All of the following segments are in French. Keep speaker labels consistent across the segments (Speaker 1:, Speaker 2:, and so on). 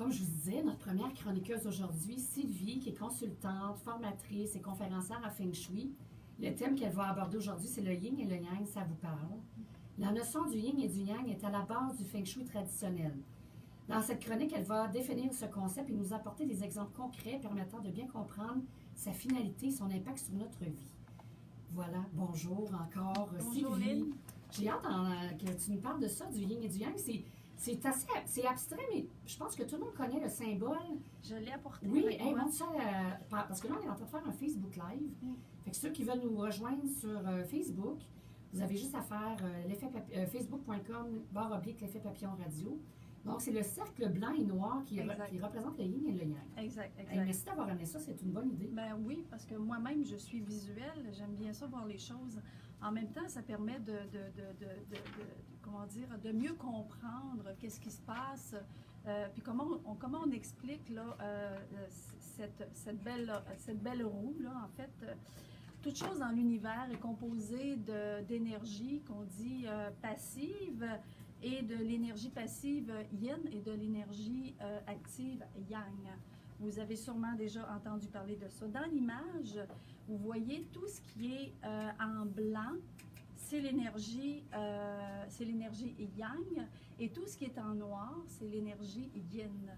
Speaker 1: comme je vous disais, notre première chroniqueuse aujourd'hui, Sylvie, qui est consultante, formatrice et conférencière à Feng Shui. Le thème qu'elle va aborder aujourd'hui, c'est le yin et le yang, ça vous parle. La notion du yin et du yang est à la base du Feng Shui traditionnel. Dans cette chronique, elle va définir ce concept et nous apporter des exemples concrets permettant de bien comprendre sa finalité et son impact sur notre vie. Voilà, bonjour encore,
Speaker 2: bonjour,
Speaker 1: Sylvie.
Speaker 2: Lynn.
Speaker 1: J'ai hâte que tu nous parles de ça, du yin et du yang. C'est abstrait, mais je pense que tout le monde connaît le symbole.
Speaker 2: Je l'ai apporté.
Speaker 1: Oui, montre ça, parce que là, on est en train de faire un Facebook Live. Fait que ceux qui veulent nous rejoindre sur Facebook, vous avez juste à faire facebook.com/l'effet papillon radio. Donc, c'est le cercle blanc et noir qui représente le yin et le yang.
Speaker 2: Exact.
Speaker 1: Merci d'avoir amené ça, c'est une bonne idée.
Speaker 2: Ben oui, parce que moi-même, je suis visuelle. J'aime bien ça, voir les choses. En même temps, ça permet de mieux comprendre qu'est-ce qui se passe. Puis comment on explique là, cette belle roue, là, en fait. Toute chose dans l'univers est composée d'énergie qu'on dit passive, et de l'énergie passive yin et de l'énergie active yang. Vous avez sûrement déjà entendu parler de ça. Dans l'image, vous voyez tout ce qui est en blanc, c'est l'énergie yang, et tout ce qui est en noir, c'est l'énergie yin.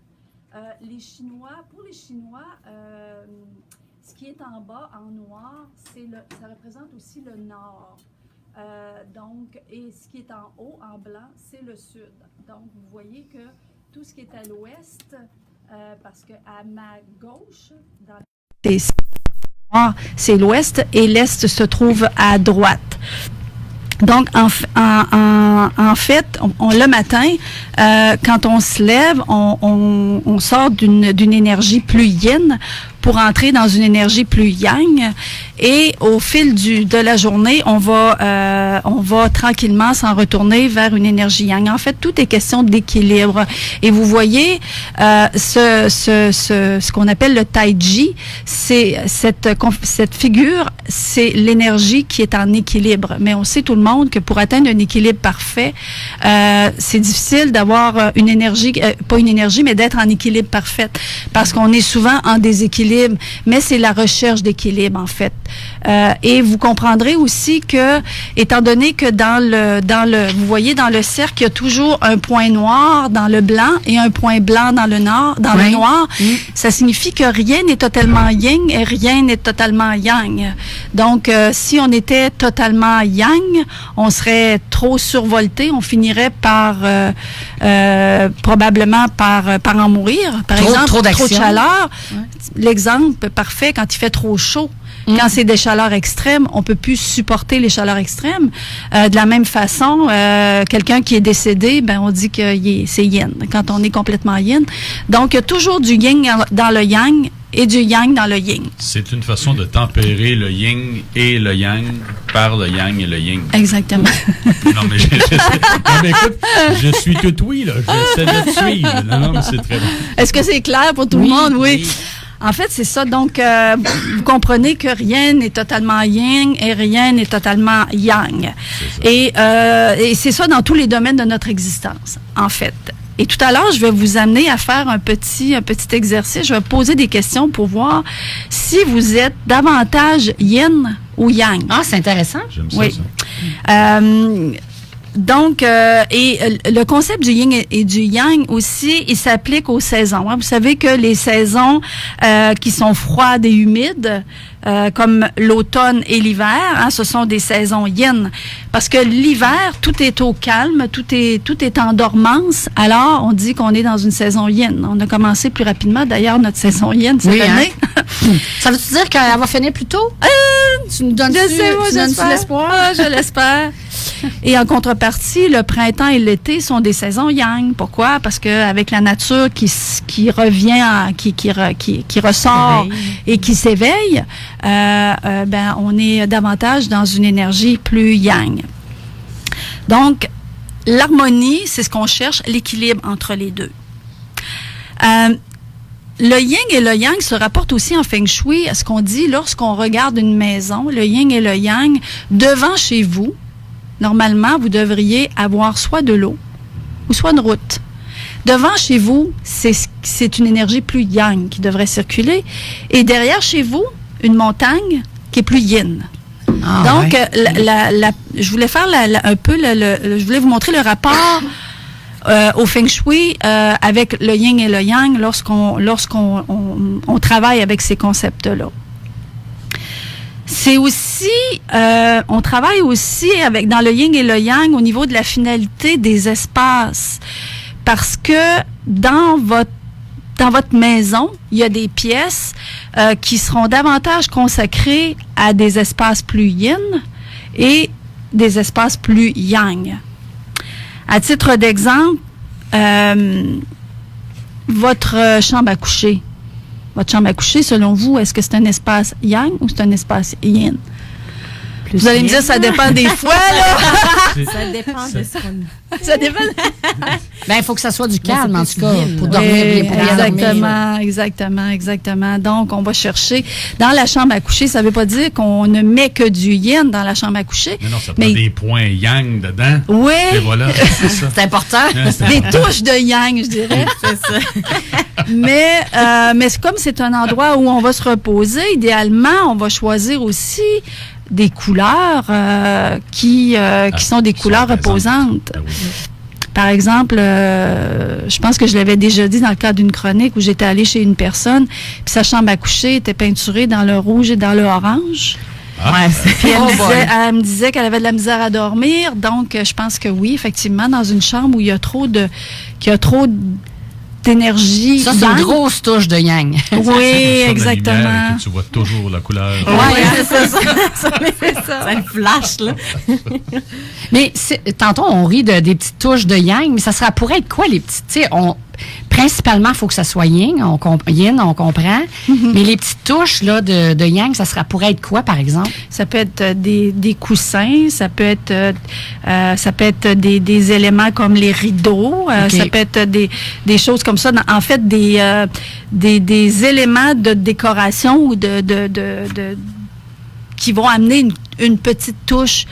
Speaker 2: Pour les Chinois, ce qui est en bas, en noir, ça représente aussi le nord. Et ce qui est en haut, en blanc, c'est le sud. Donc, vous voyez que tout ce qui est à l'ouest, parce qu'à ma gauche, c'est l'ouest et l'est se trouve à droite. Donc, en fait, le matin, quand on se lève, on sort d'une énergie plus yin pour entrer dans une énergie plus yang. Et au fil de la journée, on va tranquillement s'en retourner vers une énergie yang. En fait, tout est question d'équilibre. Et vous voyez, ce qu'on appelle le tai chi, c'est cette figure, c'est l'énergie qui est en équilibre. Mais on sait tout le monde que pour atteindre un équilibre parfait, c'est difficile d'avoir une énergie, pas une énergie, mais d'être en équilibre parfait. Parce qu'on est souvent en déséquilibre, mais c'est la recherche d'équilibre, en fait. Et vous comprendrez aussi que, étant donné que vous voyez dans le cercle, il y a toujours un point noir dans le blanc et un point blanc dans le noir, le noir, ça signifie que rien n'est totalement yin et rien n'est totalement yang. Donc, si on était totalement yang, on serait trop survolté, on finirait probablement par en mourir. Par exemple, trop de chaleur. Ouais. L'exemple parfait, quand il fait trop chaud, quand c'est des chaleurs extrêmes, on peut plus supporter les chaleurs extrêmes. De la même façon, quelqu'un qui est décédé, on dit que c'est yin, quand on est complètement yin. Donc, il y a toujours du yin dans le yang et du yang dans le yin.
Speaker 3: C'est une façon de tempérer le yin et le yang par le yang et le yin.
Speaker 2: Exactement.
Speaker 3: Non, mais écoute, je suis tout oui, là. J'essaie de te suivre. Non, mais c'est très bon.
Speaker 2: Est-ce que c'est clair pour tout le monde? Oui. En fait, c'est ça. Donc, vous comprenez que rien n'est totalement yin et rien n'est totalement yang. Et c'est ça dans tous les domaines de notre existence, en fait. Et tout à l'heure, je vais vous amener à faire un petit exercice. Je vais poser des questions pour voir si vous êtes davantage yin ou yang.
Speaker 4: Ah, c'est intéressant.
Speaker 3: J'aime ça,
Speaker 2: oui.
Speaker 3: Ça.
Speaker 2: Donc, le concept du yin et du yang aussi, il s'applique aux saisons. Hein. Vous savez que les saisons qui sont froides et humides, comme l'automne et l'hiver, ce sont des saisons yin. Parce que l'hiver, tout est au calme, tout est en dormance. Alors, on dit qu'on est dans une saison yin. On a commencé plus rapidement, d'ailleurs, notre saison yin cette année.
Speaker 4: Ça veut-tu dire qu'elle va finir plus tôt? Tu nous donnes
Speaker 2: l'espoir? Ah, je l'espère. Et en contrepartie, le printemps et l'été sont des saisons yang. Pourquoi? Parce que avec la nature qui revient, qui ressort et qui s'éveille, on est davantage dans une énergie plus yang. Donc, l'harmonie, c'est ce qu'on cherche, l'équilibre entre les deux. Le yin et le yang se rapportent aussi en feng shui à ce qu'on dit lorsqu'on regarde une maison. Le yin et le yang, devant chez vous, normalement, vous devriez avoir soit de l'eau ou soit une route. devant chez vous, c'est une énergie plus yang qui devrait circuler. Et derrière chez vous, une montagne qui est plus yin. Donc, je voulais faire je voulais vous montrer le rapport au Feng Shui avec le yin et le yang lorsqu'on travaille avec ces concepts-là. C'est aussi, on travaille aussi dans le yin et le yang au niveau de la finalité des espaces. Parce que dans votre maison, il y a des pièces qui seront davantage consacrées à des espaces plus yin et des espaces plus yang. À titre d'exemple, votre chambre à coucher. Votre chambre à coucher, selon vous, est-ce que c'est un espace yang ou c'est un espace yin? Vous allez me dire, ça dépend des fois, là.
Speaker 5: Ça dépend de ce qu'on...
Speaker 2: Ça dépend.
Speaker 4: Il faut que ça soit du calme, en tout cas, pour dormir bien, pour bien dormir. Exactement. Donc, on va chercher. Dans la chambre à coucher, ça ne veut pas dire qu'on ne met que du yin dans la chambre à coucher.
Speaker 3: Mais non, ça prend des points yang dedans.
Speaker 2: Oui.
Speaker 3: Et voilà, c'est ça.
Speaker 4: C'est important.
Speaker 2: Des touches de yang, je dirais.
Speaker 5: C'est ça.
Speaker 2: Mais comme c'est un endroit où on va se reposer, idéalement, on va choisir aussi des couleurs qui sont des couleurs reposantes.
Speaker 3: Ah oui.
Speaker 2: Par exemple, je pense que je l'avais déjà dit dans le cadre d'une chronique où j'étais allée chez une personne, puis sa chambre à coucher était peinturée dans le rouge et dans le orange. Puis elle me disait qu'elle avait de la misère à dormir, donc je pense que oui, effectivement, dans une chambre où il y a trop d'énergie.
Speaker 4: Ça, c'est une grosse touche de yang.
Speaker 2: Oui, exactement.
Speaker 3: Tu vois toujours la couleur.
Speaker 2: Oui, c'est ça.
Speaker 5: C'est ça. Ça le flash, là.
Speaker 4: Mais tantôt, on rit des petites touches de yang, mais ça pourrait être quoi, les petites? Tu sais, principalement, il faut que ça soit yin, on comprend. Mais les petites touches là, de yang, ça pourrait être quoi, par exemple?
Speaker 2: Ça peut être des coussins, ça peut être des éléments comme les rideaux, ça peut être des choses comme ça. En fait, des éléments de décoration ou qui vont amener une petite touche.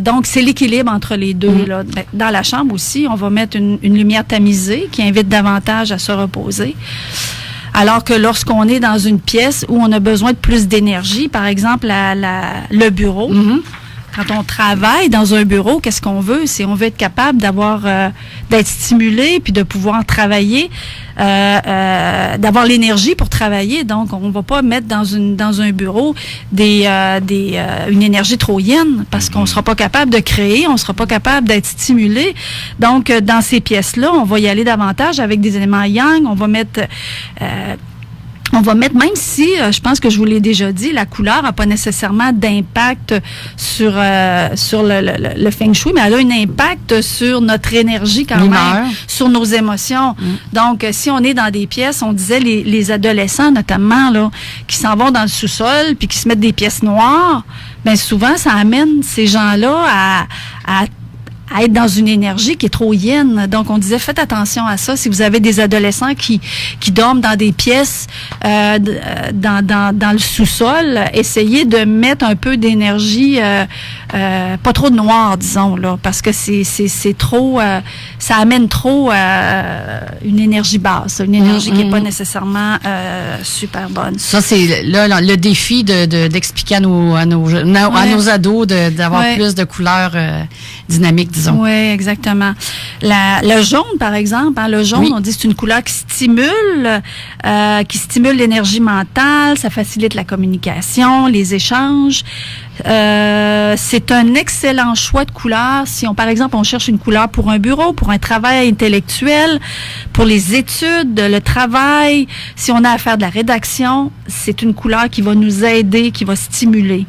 Speaker 2: Donc, c'est l'équilibre entre les deux. Là. Dans la chambre aussi, on va mettre une lumière tamisée qui invite davantage à se reposer. Alors que lorsqu'on est dans une pièce où on a besoin de plus d'énergie, par exemple, le bureau, quand on travaille dans un bureau, qu'est-ce qu'on veut? On veut être capable d'être stimulé puis de pouvoir travailler, d'avoir l'énergie pour travailler. Donc, on ne va pas mettre dans un bureau une énergie trop yin parce qu'on ne sera pas capable de créer, on ne sera pas capable d'être stimulé. Donc, dans ces pièces-là, on va y aller davantage avec des éléments yang. On va mettre, même si, je pense que je vous l'ai déjà dit, la couleur n'a pas nécessairement d'impact sur le Feng Shui, mais elle a un impact sur notre énergie quand même, sur nos émotions. Donc, si on est dans des pièces, on disait les adolescents notamment, là, qui s'en vont dans le sous-sol puis qui se mettent des pièces noires, bien souvent, ça amène ces gens-là à être dans une énergie qui est trop yin. Donc, on disait, faites attention à ça. Si vous avez des adolescents qui dorment dans des pièces, dans le sous-sol, essayez de mettre un peu d'énergie, pas trop de noir, disons, là, parce que c'est trop, ça amène trop une énergie basse, une énergie qui n'est pas nécessairement super bonne.
Speaker 4: Ça, c'est là le défi d'expliquer à nos ados d'avoir plus de couleurs dynamiques, disons.
Speaker 2: Oui, exactement. Le jaune, par exemple, le jaune, on dit que c'est une couleur qui stimule l'énergie mentale, ça facilite la communication, les échanges. C'est un excellent choix de couleur si par exemple, on cherche une couleur pour un bureau, pour un travail intellectuel, pour les études, le travail, si on a à faire de la rédaction, c'est une couleur qui va nous aider, qui va stimuler.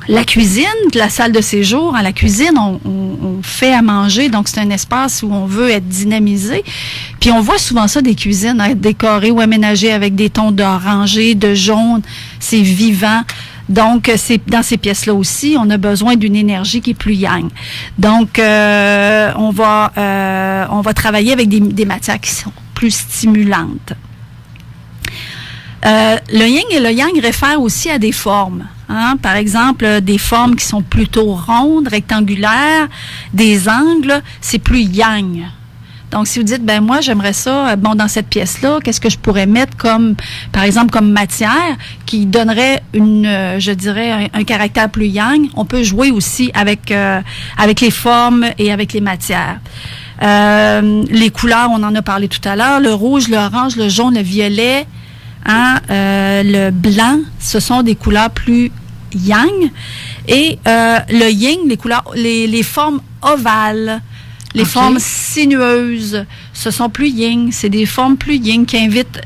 Speaker 2: La cuisine, la salle de séjour, à la cuisine, on fait à manger, donc c'est un espace où on veut être dynamisé. Puis on voit souvent ça, des cuisines être décorées ou aménagées avec des tons d'orangé, de jaune, c'est vivant. Donc, dans ces pièces-là aussi, on a besoin d'une énergie qui est plus yang. Donc, on va travailler avec des matières qui sont plus stimulantes. Le yin et le yang réfèrent aussi à des formes. Par exemple, des formes qui sont plutôt rondes, rectangulaires, des angles, c'est plus yang. Donc, si vous dites, ben moi, j'aimerais ça, dans cette pièce-là, qu'est-ce que je pourrais mettre comme, par exemple, comme matière qui donnerait je dirais, un caractère plus yang. On peut jouer aussi avec les formes et avec les matières. Les couleurs, on en a parlé tout à l'heure, le rouge, l'orange, le jaune, le violet, le blanc, ce sont des couleurs plus yang. Et le yin, les couleurs, les formes ovales, les formes sinueuses, ce sont plus yin. C'est des formes plus yin qui invitent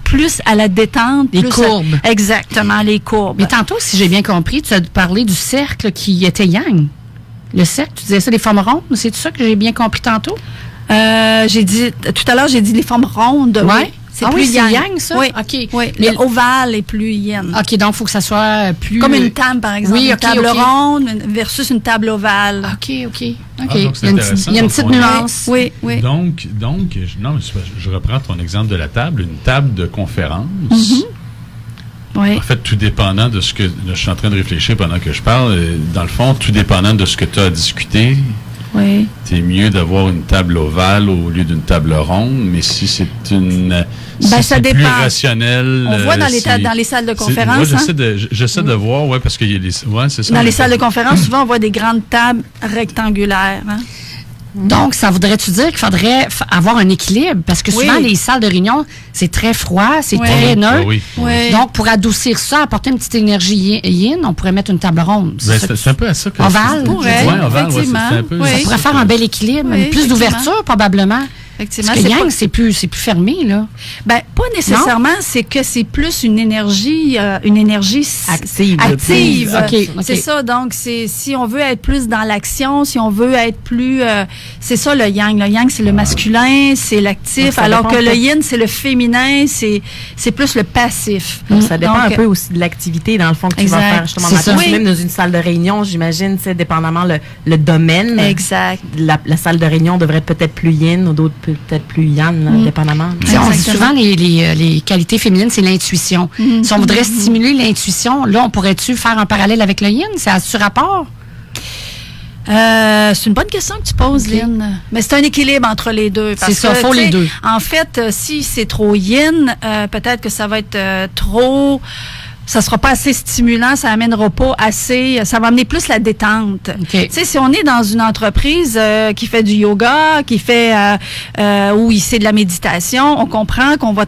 Speaker 2: plus à la détente.
Speaker 4: Les courbes.
Speaker 2: Exactement, les courbes.
Speaker 4: Mais tantôt, si j'ai bien compris, tu as parlé du cercle qui était yang. Le cercle, tu disais ça, des formes rondes, c'est ça que j'ai bien compris tantôt?
Speaker 2: Tout à l'heure, j'ai dit les formes rondes.
Speaker 4: Ouais.
Speaker 2: Oui. C'est plus
Speaker 4: yang, ça?
Speaker 2: Oui.
Speaker 4: OK.
Speaker 2: Oui. L'ovale est plus yin.
Speaker 4: OK, donc il faut que ça soit plus...
Speaker 2: Comme une table, par exemple.
Speaker 4: Oui,
Speaker 2: une table ronde versus une table ovale.
Speaker 4: OK.
Speaker 3: donc c'est
Speaker 4: Il y a une petite nuance.
Speaker 2: Oui.
Speaker 3: Donc, je reprends ton exemple de la table, une table de conférence.
Speaker 2: Oui.
Speaker 3: En fait, tout dépendant de ce que... Là, je suis en train de réfléchir pendant que je parle. Dans le fond, tout dépendant de ce que tu as à discuter,
Speaker 2: oui.
Speaker 3: c'est mieux d'avoir une table ovale au lieu d'une table ronde. Mais si c'est
Speaker 2: ça
Speaker 3: c'est
Speaker 2: dépend.
Speaker 3: plus rationnel...
Speaker 2: On voit dans les salles de conférence.
Speaker 3: Moi, j'essaie de voir, parce qu'il y a des... Ouais, c'est ça.
Speaker 2: Dans les salles de conférence, souvent, on voit des grandes tables rectangulaires.
Speaker 4: Donc, ça voudrait-tu dire qu'il faudrait avoir un équilibre? Parce que souvent, les salles de réunion, c'est très froid, c'est très neutre.
Speaker 3: Oui.
Speaker 4: Donc, pour adoucir ça, apporter une petite énergie yin, on pourrait mettre une table ronde.
Speaker 3: C'est un peu à ça que...
Speaker 4: Ovale?
Speaker 3: Oui, ovale, c'est un peu...
Speaker 4: Ça pourrait faire un bel équilibre, plus d'ouverture, probablement.
Speaker 2: Effectivement.
Speaker 4: Parce que yang, c'est plus fermé, là.
Speaker 2: Ben, pas nécessairement, c'est que c'est plus une énergie
Speaker 5: active.
Speaker 4: OK.
Speaker 2: C'est ça, donc si on veut être plus dans l'action, si on veut être plus c'est ça le yang. Le yang, c'est le masculin, c'est l'actif, alors que le yin, c'est le féminin, c'est plus le passif.
Speaker 5: Donc, ça dépend un peu aussi de l'activité, dans le fond, que tu vas faire justement matin. Même dans une salle de réunion, j'imagine, c'est dépendamment le domaine.
Speaker 2: Exact.
Speaker 5: La salle de réunion devrait être peut-être plus yin ou d'autres peut-être plus yang, dépendamment.
Speaker 4: On dit souvent les qualités féminines, c'est l'intuition. Si on voudrait stimuler l'intuition, là, on pourrait-tu faire un parallèle avec le yin? C'est à ce rapport?
Speaker 2: C'est une bonne question que tu poses, Lynn. Mais c'est un équilibre entre les deux.
Speaker 4: C'est ça, il faut les deux.
Speaker 2: En fait, si c'est trop yin, peut-être que ça va être trop... Ça sera pas assez stimulant, ça amènera pas assez, ça va amener plus la détente.
Speaker 4: Okay.
Speaker 2: Tu sais, si on est dans une entreprise qui fait du yoga, qui fait où c'est de la méditation, on comprend qu'on va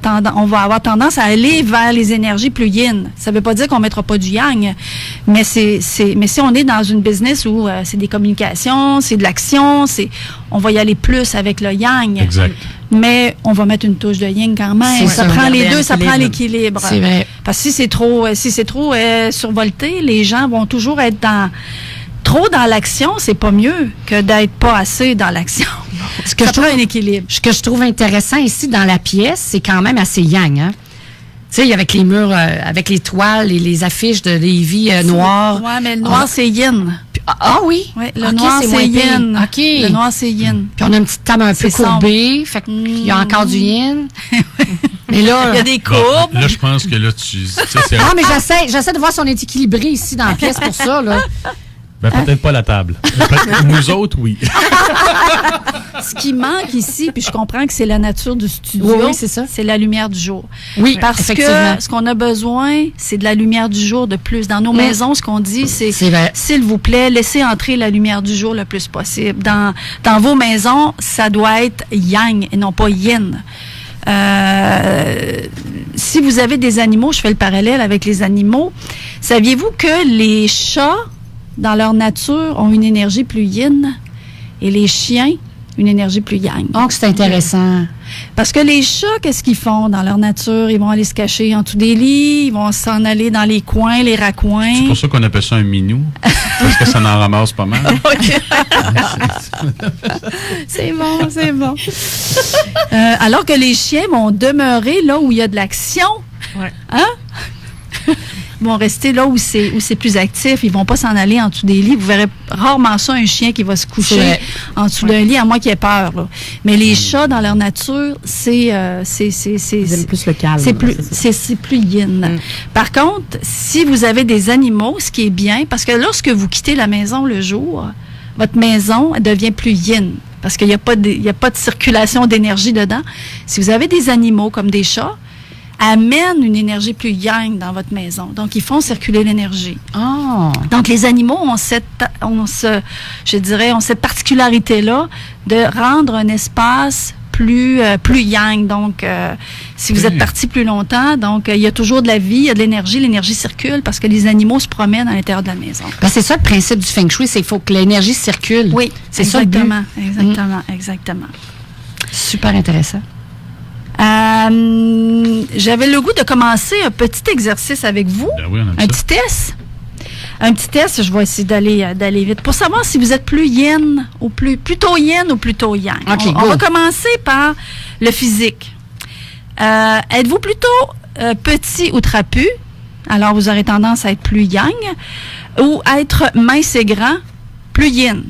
Speaker 2: avoir tendance à aller vers les énergies plus yin. Ça veut pas dire qu'on mettra pas du yang, mais mais si on est dans une business où c'est des communications, c'est de l'action, on va y aller plus avec le yang.
Speaker 3: Exact.
Speaker 2: Mais on va mettre une touche de yin quand même. Ça prend les deux, ça prend l'équilibre.
Speaker 4: C'est vrai.
Speaker 2: Parce que si c'est trop survolté, les gens vont toujours être trop dans l'action, c'est pas mieux que d'être pas assez dans l'action. Ça prend un équilibre.
Speaker 4: Ce que je trouve intéressant ici dans la pièce, c'est quand même assez yang, hein? Tu sais, avec les murs, avec les toiles et les affiches de Lévis noires.
Speaker 2: Oui, mais le noir, c'est yin.
Speaker 4: Ah oui?
Speaker 2: Oui, le noir, c'est yin.
Speaker 4: OK.
Speaker 2: Le noir, c'est yin.
Speaker 4: Puis on a une petite table un peu courbée. Fait qu'il y a encore du yin. Mais là...
Speaker 2: Il y a des courbes.
Speaker 3: Là, je pense que là,
Speaker 4: non, mais j'essaie de voir si on est équilibré ici dans la pièce pour ça, là.
Speaker 3: Ben, peut-être pas la table. Nous autres, oui.
Speaker 2: Ce qui manque ici, puis je comprends que c'est la nature du studio,
Speaker 4: oui, c'est ça.
Speaker 2: C'est la lumière du jour.
Speaker 4: Oui,
Speaker 2: parce que ce qu'on a besoin, c'est de la lumière du jour de plus. Dans nos maisons, ce qu'on dit, c'est s'il vous plaît, laissez entrer la lumière du jour le plus possible. Dans vos maisons, ça doit être yang et non pas yin. Si vous avez des animaux, je fais le parallèle avec les animaux, saviez-vous que les chats, dans leur nature, ont une énergie plus yin et les chiens, une énergie plus yang.
Speaker 4: Donc, c'est intéressant.
Speaker 2: Parce que les chats, qu'est-ce qu'ils font dans leur nature? Ils vont aller se cacher en dessous des lits, ils vont s'en aller dans les coins, les raccoins.
Speaker 3: C'est pour ça qu'on appelle ça un minou. Parce que ça en ramasse pas mal.
Speaker 2: C'est bon, c'est bon. Alors que les chiens vont demeurer là où il y a de l'action.
Speaker 5: Ouais.
Speaker 2: Hein? Ils vont rester là où c'est plus actif. Ils vont pas s'en aller en dessous des lits. Vous verrez rarement ça, un chien qui va se coucher en dessous d'un lit, à moins qu'il ait peur. Là. Mais les chats, dans leur nature, c'est
Speaker 5: plus le calme.
Speaker 2: C'est plus yin. Par contre, si vous avez des animaux, ce qui est bien, parce que lorsque vous quittez la maison le jour, votre maison devient plus yin. parce qu'il n'y a pas de circulation d'énergie dedans. Si vous avez des animaux comme des chats, amènent une énergie plus yang dans votre maison. Donc, ils font circuler l'énergie.
Speaker 4: Oh.
Speaker 2: Donc, les animaux ont cette particularité-là de rendre un espace plus yang. Donc, si vous êtes parti plus longtemps, donc il y a toujours de la vie, il y a de l'énergie circule parce que les animaux se promènent à l'intérieur de la maison.
Speaker 4: Ben, c'est ça le principe du Feng Shui, c'est qu'il faut que l'énergie circule.
Speaker 2: Oui,
Speaker 4: c'est ça le but.
Speaker 2: Exactement.
Speaker 4: Super intéressant.
Speaker 2: J'avais le goût de commencer un petit exercice avec vous.
Speaker 3: Ben oui, on aime
Speaker 2: un
Speaker 3: ça.
Speaker 2: petit test. Un petit test, je vais essayer d'aller vite. Pour savoir si vous êtes plus yin ou plutôt yin ou plutôt yang.
Speaker 4: OK,
Speaker 2: on va commencer par le physique. Êtes-vous plutôt petit ou trapu? Alors, vous aurez tendance à être plus yang. Ou être mince et grand, plus yin.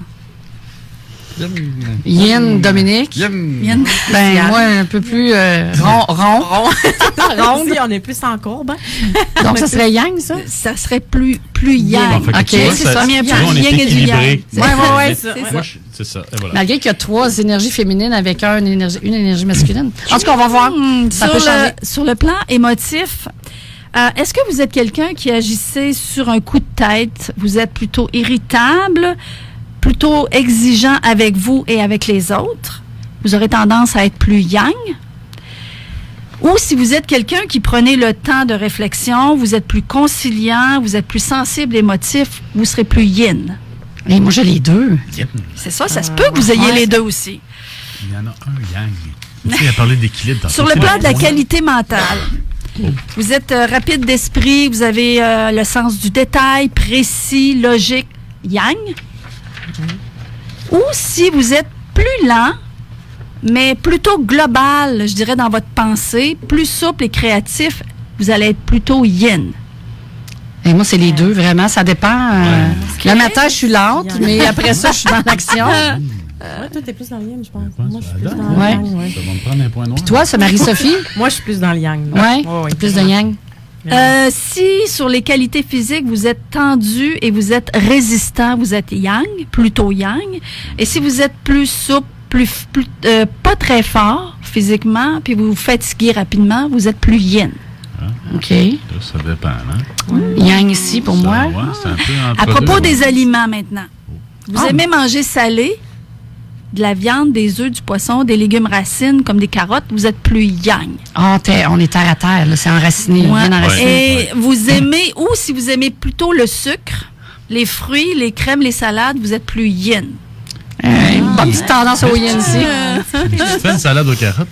Speaker 4: Yin, Dominique.
Speaker 2: Yin.
Speaker 4: Ben, moi, un peu plus rond.
Speaker 5: Ronde. On est plus en courbe. Hein?
Speaker 4: Donc, ça serait yang, ça?
Speaker 2: Ça serait plus yang.
Speaker 3: Bon, fait que
Speaker 4: OK,
Speaker 3: tu vois,
Speaker 2: c'est ça.
Speaker 3: tu
Speaker 2: Mais
Speaker 3: vois, on
Speaker 2: un
Speaker 3: est
Speaker 2: yin et du yang.
Speaker 3: équilibré.
Speaker 4: Ouais,
Speaker 5: c'est ça.
Speaker 3: Moi, c'est ça. Et voilà.
Speaker 4: Malgré qu'il y a 3 énergies féminines avec une énergie masculine. En tout cas, on va voir. Ça peut changer.
Speaker 2: Sur le plan émotif, est-ce que vous êtes quelqu'un qui agissait sur un coup de tête? Vous êtes plutôt irritable, plutôt exigeant avec vous et avec les autres? Vous aurez tendance à être plus yang. Ou si vous êtes quelqu'un qui prenait le temps de réflexion, vous êtes plus conciliant, vous êtes plus sensible, émotif, vous serez plus yin.
Speaker 4: Et moi, j'ai les deux.
Speaker 2: C'est ça se peut que vous ayez les deux aussi.
Speaker 3: Il y en a un yang. Tu sais, il a parlé d'équilibre. tantôt.
Speaker 2: Sur le plan de la qualité mentale, vous êtes rapide d'esprit, vous avez le sens du détail, précis, logique, yang. Ou si vous êtes plus lent, mais plutôt global, je dirais, dans votre pensée, plus souple et créatif, vous allez être plutôt yin.
Speaker 4: Et moi, c'est les deux, vraiment. Ça dépend. Le matin, je suis lente, mais après ça, je suis dans l'action.
Speaker 5: Toi, t'es plus dans le yin, je pense.
Speaker 3: pense,
Speaker 5: Moi, je suis
Speaker 3: là,
Speaker 5: plus dans
Speaker 4: ouais.
Speaker 5: le yang. Ouais.
Speaker 3: Ça va me prendre un point noir.
Speaker 4: Puis toi, c'est Marie-Sophie?
Speaker 5: Moi, je suis plus dans le yang.
Speaker 4: Oui, plus de yang.
Speaker 2: Si sur les qualités physiques, vous êtes tendu et vous êtes résistant, vous êtes yang, plutôt yang. Et si vous êtes plus souple, pas très fort physiquement, puis vous vous fatiguez rapidement, vous êtes plus yin.
Speaker 4: OK.
Speaker 3: Ça dépend, hein?
Speaker 4: Yang ici, pour moi.
Speaker 3: Ouais, c'est un peu entre
Speaker 2: À propos
Speaker 3: deux,
Speaker 2: des
Speaker 3: ouais.
Speaker 2: aliments maintenant, vous aimez manger salé, de la viande, des œufs, du poisson, des légumes racines comme des carottes, vous êtes plus yang.
Speaker 4: Ah, on est terre à terre, là. C'est enraciné,
Speaker 2: Ouais.
Speaker 4: bien enraciné.
Speaker 2: Et vous aimez, ou si vous aimez plutôt le sucre, les fruits, les crèmes, les salades, vous êtes plus yin.
Speaker 4: Bonne petite tendance au yin ici.
Speaker 3: Tu te fais une salade aux carottes.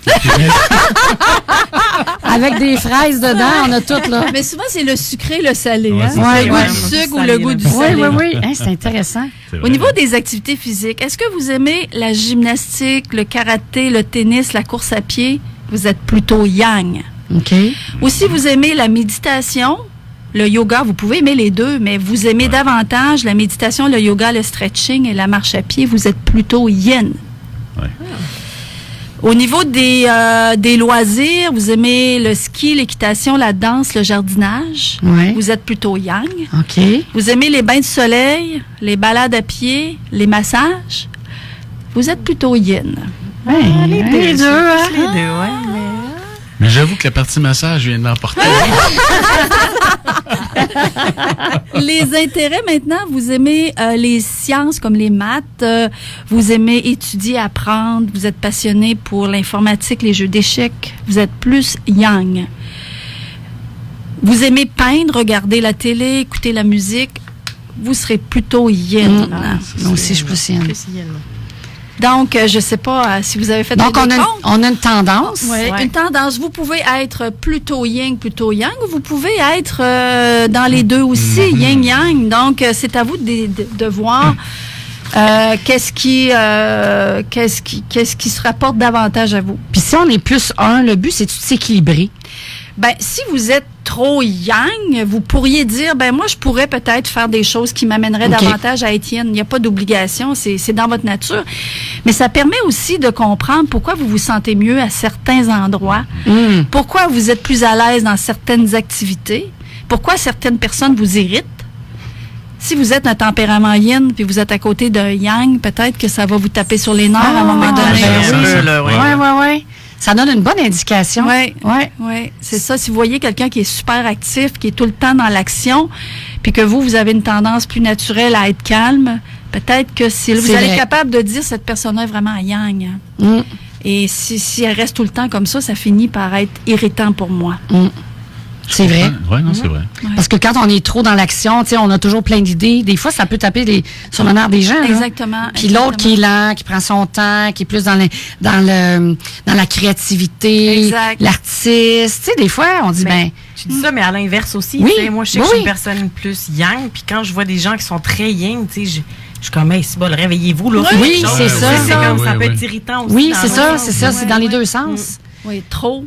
Speaker 4: Avec des fraises dedans, on a tout, là.
Speaker 2: Mais souvent, c'est le sucré, le salé.
Speaker 3: Ouais,
Speaker 2: Hein?
Speaker 3: c'est
Speaker 2: Le
Speaker 3: ça.
Speaker 2: goût
Speaker 4: Ouais.
Speaker 2: du sucre ou
Speaker 5: Salé,
Speaker 2: le goût
Speaker 5: là.
Speaker 2: du
Speaker 4: Oui,
Speaker 2: salé.
Speaker 4: oui, oui. Hein, c'est intéressant.
Speaker 3: C'est
Speaker 2: Au
Speaker 3: vrai.
Speaker 2: niveau des activités physiques, est-ce que vous aimez la gymnastique, le karaté, le tennis, la course à pied? Vous êtes plutôt yang.
Speaker 4: OK.
Speaker 2: Ou si vous aimez la méditation, le yoga, vous pouvez aimer les deux, mais vous aimez davantage la méditation, le yoga, le stretching et la marche à pied, vous êtes plutôt yin.
Speaker 3: Ouais.
Speaker 2: Au niveau des loisirs, vous aimez le ski, l'équitation, la danse, le jardinage.
Speaker 4: Ouais.
Speaker 2: Vous êtes plutôt yang.
Speaker 4: OK.
Speaker 2: Vous aimez les bains de soleil, les balades à pied, les massages. Vous êtes plutôt yin.
Speaker 4: Les deux,
Speaker 5: Les deux,
Speaker 4: hein?
Speaker 5: ouais.
Speaker 3: Mais j'avoue que la partie massage vient de l'emporter.
Speaker 2: Les intérêts maintenant, vous aimez les sciences comme les maths, vous aimez étudier, apprendre, vous êtes passionné pour l'informatique, les jeux d'échecs, vous êtes plus yang. Vous aimez peindre, regarder la télé, écouter la musique, vous serez plutôt yin.
Speaker 4: Moi aussi, je suis plus yin.
Speaker 5: Plus yin.
Speaker 2: Donc, je ne sais pas si vous avez fait
Speaker 4: Donc,
Speaker 2: un
Speaker 4: on
Speaker 2: décompte.
Speaker 4: a une tendance.
Speaker 2: Ouais,
Speaker 5: Ouais.
Speaker 2: une tendance. Vous pouvez être plutôt yin, plutôt yang, ou vous pouvez être dans les deux aussi, yin-yang. Donc, c'est à vous de voir qu'est-ce qui se rapporte davantage à vous.
Speaker 4: Puis si on est plus un, le but, c'est de s'équilibrer.
Speaker 2: Ben, si vous êtes trop yang, vous pourriez dire, ben moi, je pourrais peut-être faire des choses qui m'amèneraient
Speaker 4: OK.
Speaker 2: davantage à être yin. Il n'y a pas d'obligation, c'est dans votre nature. Mais ça permet aussi de comprendre pourquoi vous vous sentez mieux à certains endroits, pourquoi vous êtes plus à l'aise dans certaines activités, pourquoi certaines personnes vous irritent. Si vous êtes un tempérament yin puis vous êtes à côté d'un yang, peut-être que ça va vous taper sur les nerfs à un moment donné.
Speaker 4: Oui. Ça donne une bonne indication.
Speaker 2: Oui. C'est ça. Si vous voyez quelqu'un qui est super actif, qui est tout le temps dans l'action, puis que vous avez une tendance plus naturelle à être calme, peut-être que vous allez être capable de dire cette personne-là est vraiment un yang. Et si elle reste tout le temps comme ça finit par être irritant pour moi.
Speaker 4: C'est vrai.
Speaker 3: Oui, non, c'est vrai.
Speaker 4: Parce que quand on est trop dans l'action, on a toujours plein d'idées. Des fois, ça peut taper sur le nerf des gens.
Speaker 2: Exactement.
Speaker 4: Puis l'autre qui est lent, qui prend son temps, qui est plus dans la créativité, l'artiste. Tu sais, des fois, on dit,
Speaker 5: je dis ça, mais à l'inverse aussi. Moi, je sais que je suis une personne plus yang, puis quand je vois des gens qui sont très yin, tu sais, je suis comme, hey, c'est bon, réveillez-vous, là.
Speaker 4: Oui, c'est ça.
Speaker 5: Ça peut être irritant aussi.
Speaker 4: Oui, c'est ça. C'est dans les deux sens.
Speaker 2: Oui, trop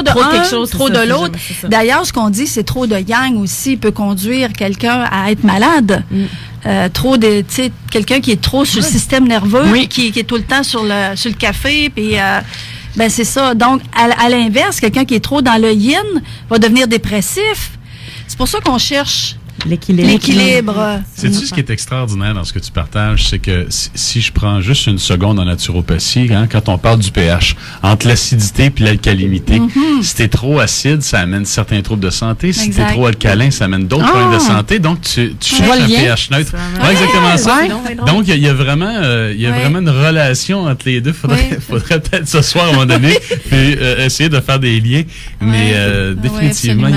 Speaker 2: de quelque chose, trop de l'autre. D'ailleurs, ce qu'on dit, c'est trop de yang aussi peut conduire quelqu'un à être malade. Quelqu'un qui est trop sur le système nerveux, qui est tout le temps sur le café, puis c'est ça. Donc, à l'inverse, quelqu'un qui est trop dans le yin va devenir dépressif. C'est pour ça qu'on cherche l'équilibre.
Speaker 3: Sais-tu ce qui est extraordinaire dans ce que tu partages? C'est que si je prends juste une seconde en naturopathie, quand on parle du pH, entre l'acidité et l'alcalinité, si t'es trop acide, ça amène certains troubles de santé. Si t'es trop alcalin, ça amène d'autres problèmes de santé. Donc, tu cherches un pH neutre. Oui, exactement ça. Donc, il y a vraiment une relation entre les deux. Faudrait peut-être ce soir, à un moment donné, puis essayer de faire des liens. Mais définitivement,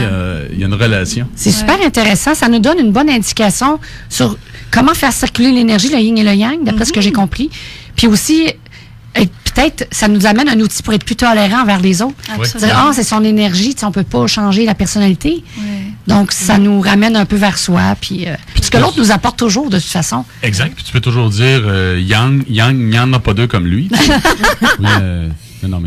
Speaker 3: il y a une relation.
Speaker 4: C'est super intéressant. Ça nous donne une bonne indication sur comment faire circuler l'énergie, le yin et le yang, d'après ce que j'ai compris. Puis aussi, peut-être, ça nous amène un outil pour être plus tolérant envers les autres. Dire, c'est son énergie, on peut pas changer la personnalité. Donc, ça nous ramène un peu vers soi. Puis ce que l'autre nous apporte toujours, de toute façon.
Speaker 3: Exact. Puis tu peux toujours dire, yang, il n'y en a pas deux comme lui. Non,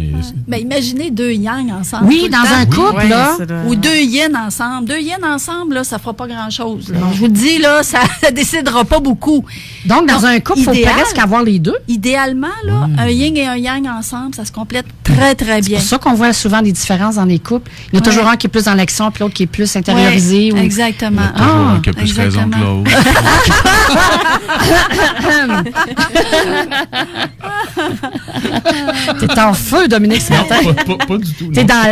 Speaker 3: mais
Speaker 2: imaginez deux yang ensemble.
Speaker 4: Oui, dans un couple, là.
Speaker 2: Ou deux yin ensemble. Deux yin ensemble, là, ça fera pas grand-chose. Je vous le dis, là, ça décidera pas beaucoup.
Speaker 4: Donc, dans un couple, il faut presque avoir les deux.
Speaker 2: Idéalement, là, un yin et un yang ensemble, ça se complète très, très bien.
Speaker 4: C'est pour ça qu'on voit souvent des différences dans les couples. Il y a toujours un qui est plus dans l'action, puis l'autre qui est plus intériorisé.
Speaker 2: Exactement.
Speaker 3: Il y a toujours un qui a plus raison que l'autre.
Speaker 4: T'es en feu, Dominique, ce matin.
Speaker 3: Pas du tout.
Speaker 4: T'es dans...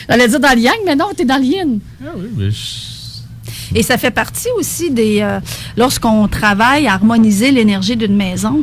Speaker 4: J'allais dire dans le yang, mais non, t'es dans le yin.
Speaker 3: Ah oui, mais
Speaker 2: Et ça fait partie aussi des... lorsqu'on travaille à harmoniser l'énergie d'une maison,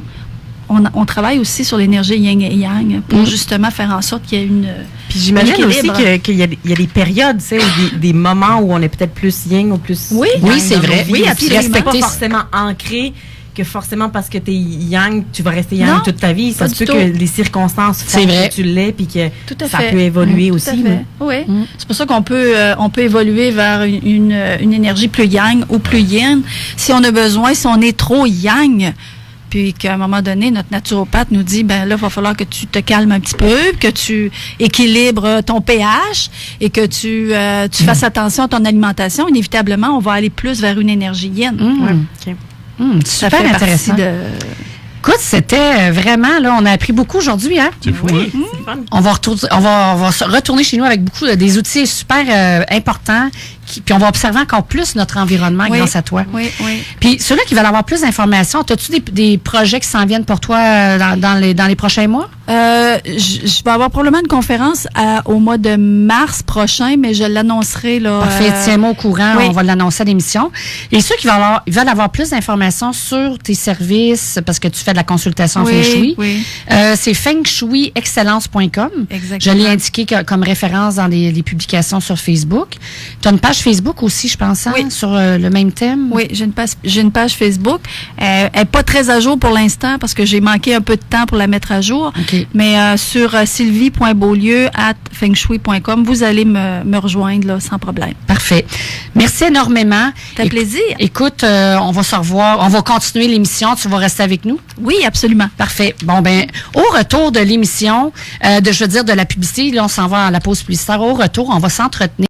Speaker 2: on travaille aussi sur l'énergie yin et yang pour justement faire en sorte qu'il y ait une...
Speaker 5: Puis j'imagine aussi qu'il y a des périodes, tu sais, ou des moments où on est peut-être plus yin ou plus...
Speaker 4: Oui, c'est vrai.
Speaker 5: Oui, absolument. C'est pas forcément ancré que forcément parce que tu es yang, tu vas rester yang toute ta vie. Ça se peut que les circonstances font que tu l'es puis que ça peut évoluer aussi.
Speaker 2: Oui. C'est pour ça qu'on peut évoluer vers une énergie plus yang ou plus yin. Si on a besoin, si on est trop yang, puis qu'à un moment donné, notre naturopathe nous dit, là, il va falloir que tu te calmes un petit peu, que tu équilibres ton pH et que tu fasses attention à ton alimentation. Inévitablement, on va aller plus vers une énergie yin.
Speaker 4: Ça super fait intéressant. Écoute, c'était vraiment, là, on a appris beaucoup aujourd'hui, hein?
Speaker 3: C'est fou,
Speaker 5: oui.
Speaker 4: On va retourner chez nous avec beaucoup des outils super importants. Puis on va observer encore plus notre environnement grâce à toi.
Speaker 2: Oui.
Speaker 4: Puis ceux-là qui veulent avoir plus d'informations, as-tu des projets qui s'en viennent pour toi dans les prochains mois?
Speaker 2: Je vais avoir probablement une conférence au mois de mars prochain, mais je l'annoncerai là.
Speaker 4: Parfait, tiens-moi au courant, on va l'annoncer à l'émission. Et ceux qui veulent avoir plus d'informations sur tes services, parce que tu fais de la consultation en Feng Shui, c'est fengshuiexcellence.com.
Speaker 2: Exactement.
Speaker 4: Je l'ai indiqué comme référence dans les publications sur Facebook. Tu as une page Facebook aussi, je pense, sur le même thème.
Speaker 2: Oui, j'ai une page Facebook. Elle n'est pas très à jour pour l'instant parce que j'ai manqué un peu de temps pour la mettre à jour.
Speaker 4: Okay.
Speaker 2: Mais sur sylvie.beaulieu@fengshui.com, vous allez me rejoindre là, sans problème.
Speaker 4: Parfait. Merci énormément.
Speaker 2: Ça fait plaisir.
Speaker 4: Écoute, on va se revoir. On va continuer l'émission. Tu vas rester avec nous?
Speaker 2: Oui, absolument.
Speaker 4: Parfait. Bon, au retour de l'émission, de la publicité, là, on s'en va à la pause publicitaire. Au retour, on va s'entretenir.